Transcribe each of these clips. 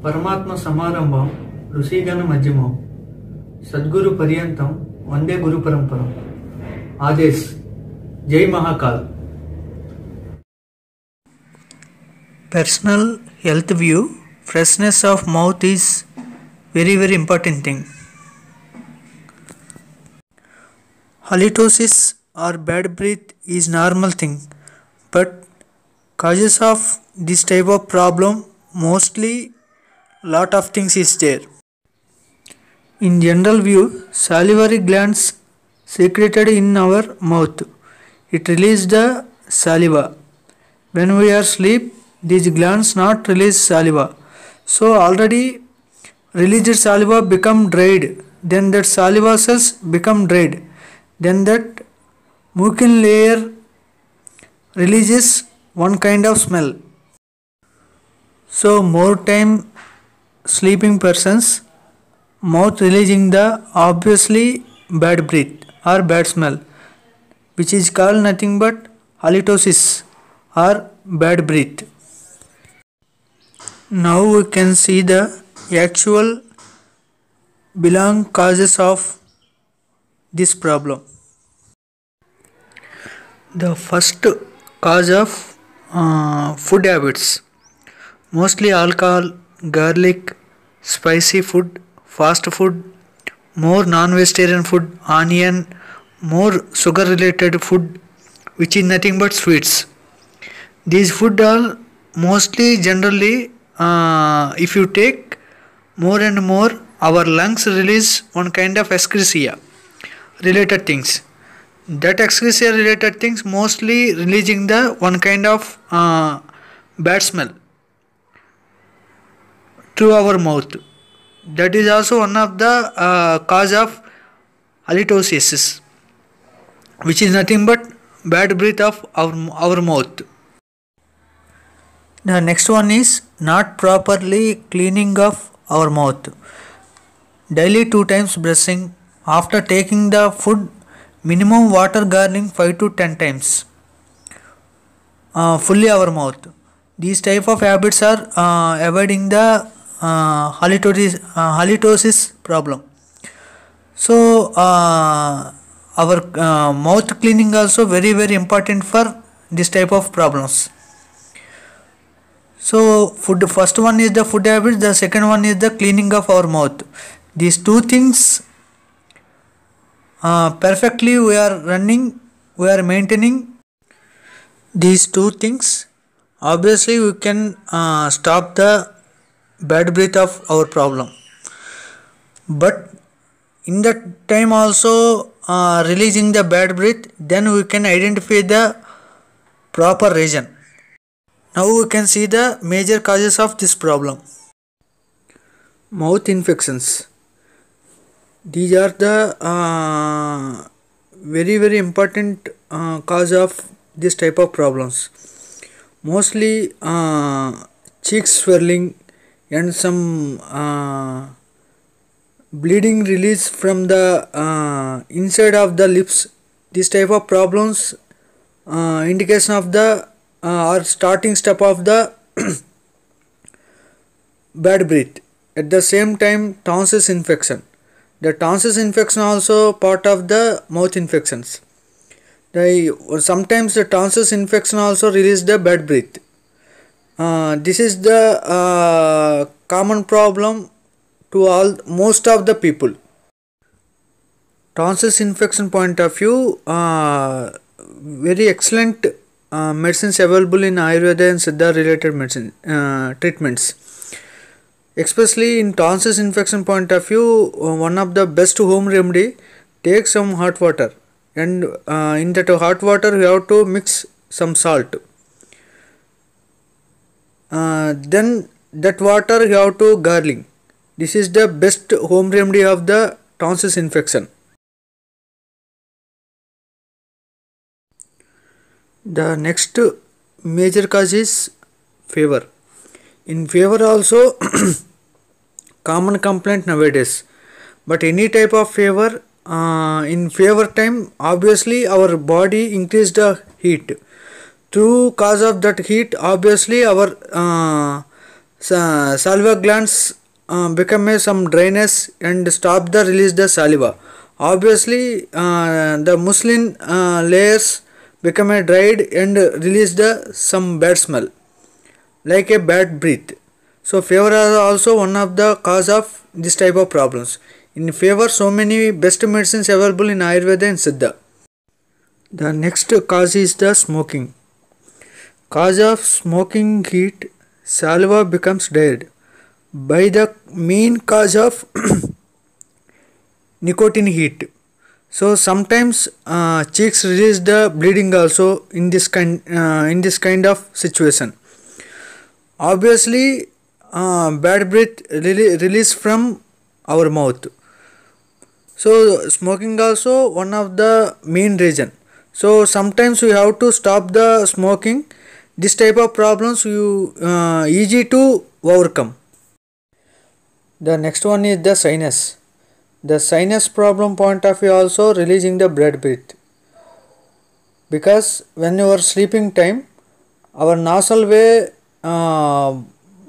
परमात्म समारंभम ऋषिगण मध्यमम सद्गुरु पर्यंतम वंदे गुरु परंपरम। आदेश जय Mahakal. Personal health view, freshness of mouth is very important thing. Halitosis or bad breath is normal thing, but causes of this type of problem mostly lot of things is there. In general view, salivary glands secreted in our mouth. It releases the saliva. When we are asleep, these glands not release saliva. So already released saliva become dried. Then that saliva cells become dried. Then that mucin layer releases one kind of smell. So more time sleeping persons mouth releasing the obviously bad breath or bad smell, which is called nothing but halitosis or bad breath. Now we can see the actual belong causes of this problem. The first cause of food habits, mostly alcohol, garlic, spicy food, fast food, more non-vegetarian food, onion, more sugar-related food, which is nothing but sweets. These food are mostly generally, if you take more and more, our lungs release one kind of excretia related things. That excretia related things mostly releasing the one kind of bad smell through our mouth. That is also one of the cause of halitosis, which is nothing but bad breath of our mouth. The next one is not properly cleaning of our mouth. Daily 2 times brushing. After taking the food, minimum water gargling 5 to 10 times. Fully our mouth. These type of habits are avoiding the halitosis problem. So our mouth cleaning also very important for this type of problems. So first one is the food habits, the second one is the cleaning of our mouth. These two things perfectly we are maintaining these two things. Obviously we can stop the bad breath of our problem, but in that time also releasing the bad breath, then we can identify the proper reason. Now we can see the major causes of this problem. Mouth infections. These are the very important cause of this type of problems. Mostly cheek swelling and some bleeding release from the inside of the lips. This type of problems indication of the or starting step of the bad breath. At the same time, tonsils infection. The tonsils infection also part of the mouth infections. Sometimes the tonsils infection also release the bad breath. This is the common problem to most of the people. Tonsils infection point of view, very excellent medicines available in Ayurveda and Siddha related medicine treatments. Especially in tonsils infection point of view, one of the best home remedy, take some hot water and in that hot water you have to mix some salt. Then that water you have to gargling. This is the best home remedy of the tonsils infection. The next major cause is fever. In fever also common complaint nowadays, but any type of fever, in fever time obviously our body increase the heat. Through cause of that heat obviously our saliva glands become some dryness and stop the release the saliva. Obviously the muslin layers become a dried and release the some bad smell like a bad breath. So fever is also one of the cause of this type of problems. In fever so many best medicines available in Ayurveda and Siddha. The next cause is the smoking. Cause of smoking heat, saliva becomes dried by the main cause of nicotine heat. So sometimes cheeks release the bleeding also in this kind of situation. Obviously bad breath release from our mouth. So smoking also one of the main reason. So sometimes we have to stop the smoking. This type of problems you easy to overcome. The next one is the sinus. The sinus problem point of view also releasing the bad breath, because when you are sleeping time our nasal way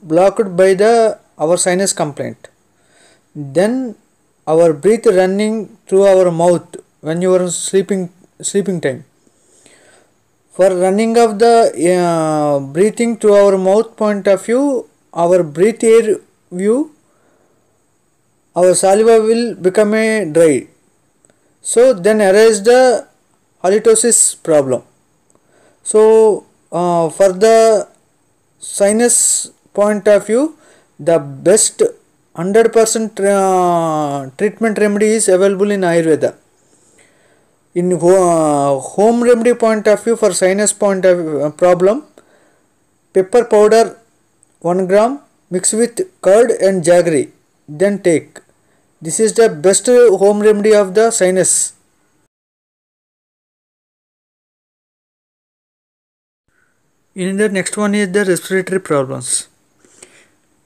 blocked by the our sinus complaint, then our breath running through our mouth when you are sleeping time. For running of the breathing to our mouth point of view, our breath air view, our saliva will become a dry. So then arise the halitosis problem. So for the sinus point of view, the best 100% treatment remedy is available in Ayurveda. In home remedy point of view, for sinus point of problem, pepper powder 1 gram mix with curd and jaggery, then take. This is the best home remedy of the sinus. In the next one is the respiratory problems.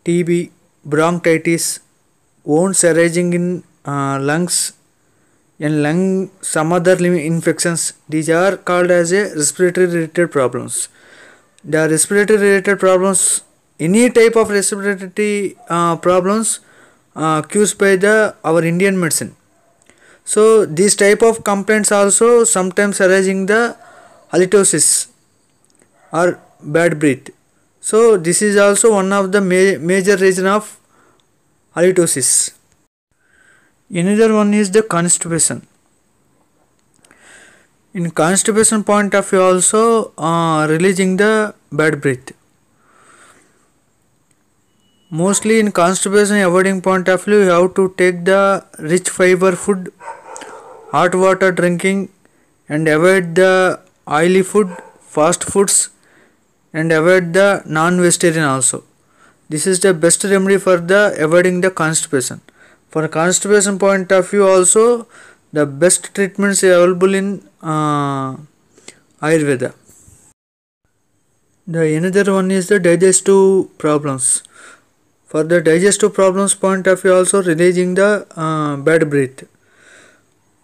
TB, bronchitis, wounds arising in lungs and lung, some other infections. These are called as a respiratory related problems. The respiratory related problems, any type of respiratory problems caused by the our Indian medicine. So these type of complaints also sometimes arising the halitosis or bad breath. So this is also one of the major reason of halitosis. Another one is the constipation. In constipation point of view also releasing the bad breath. Mostly in constipation avoiding point of view, you have to take the rich fiber food, hot water drinking, and avoid the oily food, fast foods, and avoid the non-vegetarian also. This is the best remedy for the avoiding the constipation. For constipation point of view also, the best treatments available in Ayurveda. The another one is the digestive problems. For the digestive problems point of view also releasing the bad breath.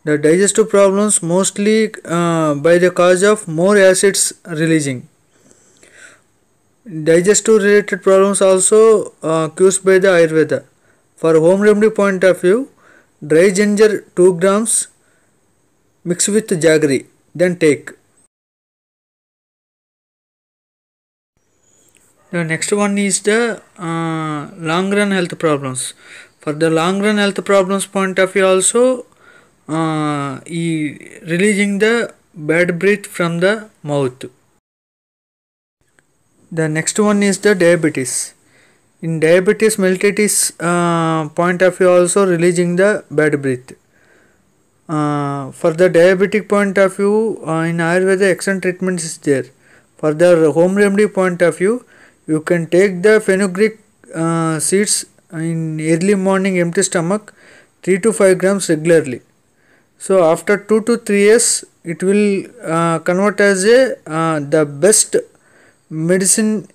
The digestive problems mostly by the cause of more acids releasing. Digestive related problems also caused by the Ayurveda. For home remedy point of view, dry ginger 2 grams mix with jaggery, then take. The next one is the long run health problems. For the long run health problems point of view also releasing the bad breath from the mouth. The next one is the diabetes. In diabetes mellitus point of view also releasing the bad breath. For the diabetic point of view, in Ayurveda excellent treatment is there. For the home remedy point of view, you can take the fenugreek seeds in early morning empty stomach 3 to 5 grams regularly. So after 2 to 3 years it will convert as a the best medicine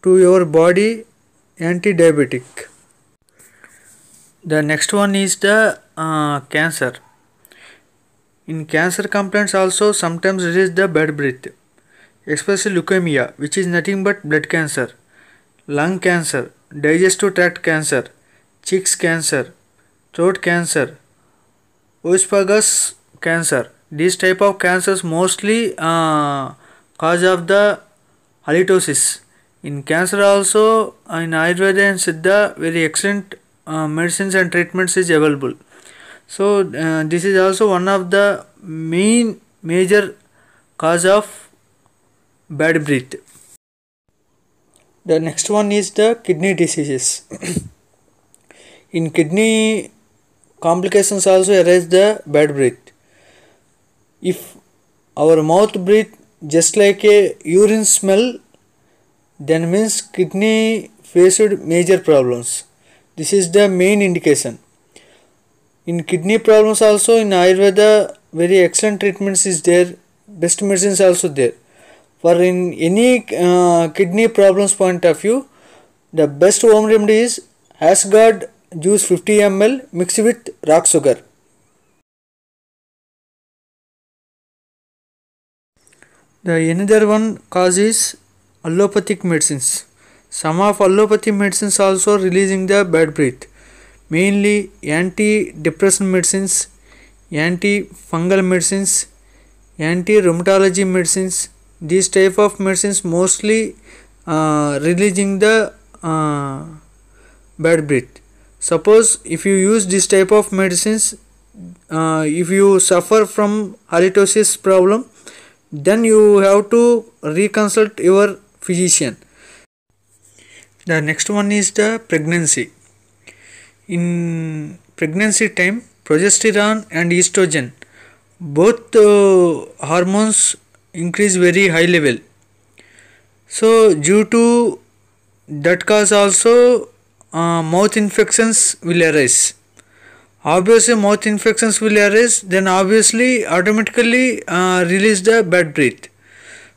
to your body, anti-diabetic. The next one is the cancer. In cancer complaints also sometimes there is the bad breath, especially leukemia, which is nothing but blood cancer, lung cancer, digestive tract cancer, cheeks cancer, throat cancer, oesophagus cancer. These type of cancers mostly cause of the halitosis. In cancer also, in Ayurveda and Siddha, very excellent medicines and treatments is available. So this is also one of the major cause of bad breath. The next one is the kidney diseases. In kidney complications also arise the bad breath. If our mouth breathe just like a urine smell, then means kidney faced major problems. This is the main indication. In kidney problems also in Ayurveda very excellent treatments is there, best medicines also there. For in any kidney problems point of view, the best home remedy is Asgard juice 50 ml mixed with rock sugar. The another one cause is allopathic medicines. Some of allopathic medicines also releasing the bad breath, mainly anti-depressant medicines, anti-fungal medicines, anti-rheumatology medicines. These type of medicines mostly releasing the bad breath. Suppose if you use this type of medicines, if you suffer from halitosis problem, then you have to reconsult your physician. The next one is the pregnancy. In pregnancy time, progesterone and estrogen, both hormones increase very high level. So due to that cause also mouth infections will arise. Obviously mouth infections will arise, then obviously automatically release the bad breath.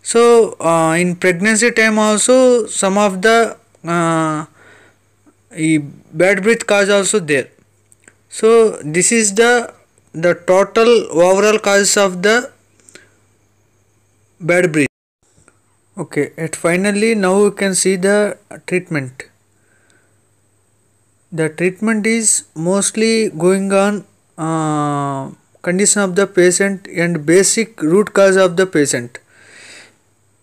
So in pregnancy time also some of the bad breath cause also there. So this is the total overall causes of the bad breath. Okay, and finally now you can see the treatment. The treatment is mostly going on condition of the patient and basic root cause of the patient,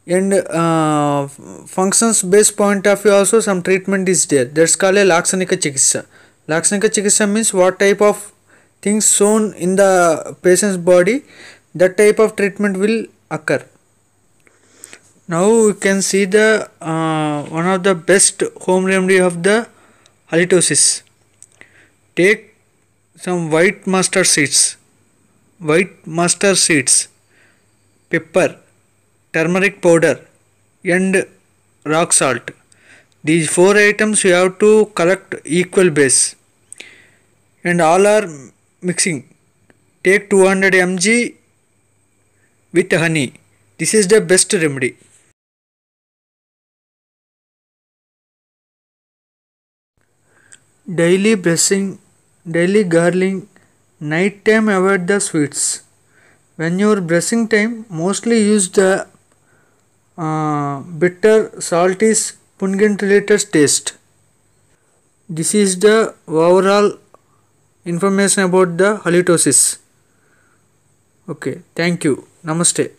and functions based point of view also some treatment is there. That's called a Laksanika Chikitsa. Laksanika Chikitsa means what type of things shown in the patient's body, that type of treatment will occur. Now we can see the one of the best home remedy of the halitosis. Take some white mustard seeds, pepper, turmeric powder and rock salt. These 4 items you have to collect equal base and all are mixing. Take 200 mg with honey. This is the best remedy. Daily brushing, daily gargling, night time avoid the sweets. When you are brushing time, mostly use the bitter, salty, pungent related taste. This is the overall information about the halitosis. Okay, thank you. Namaste.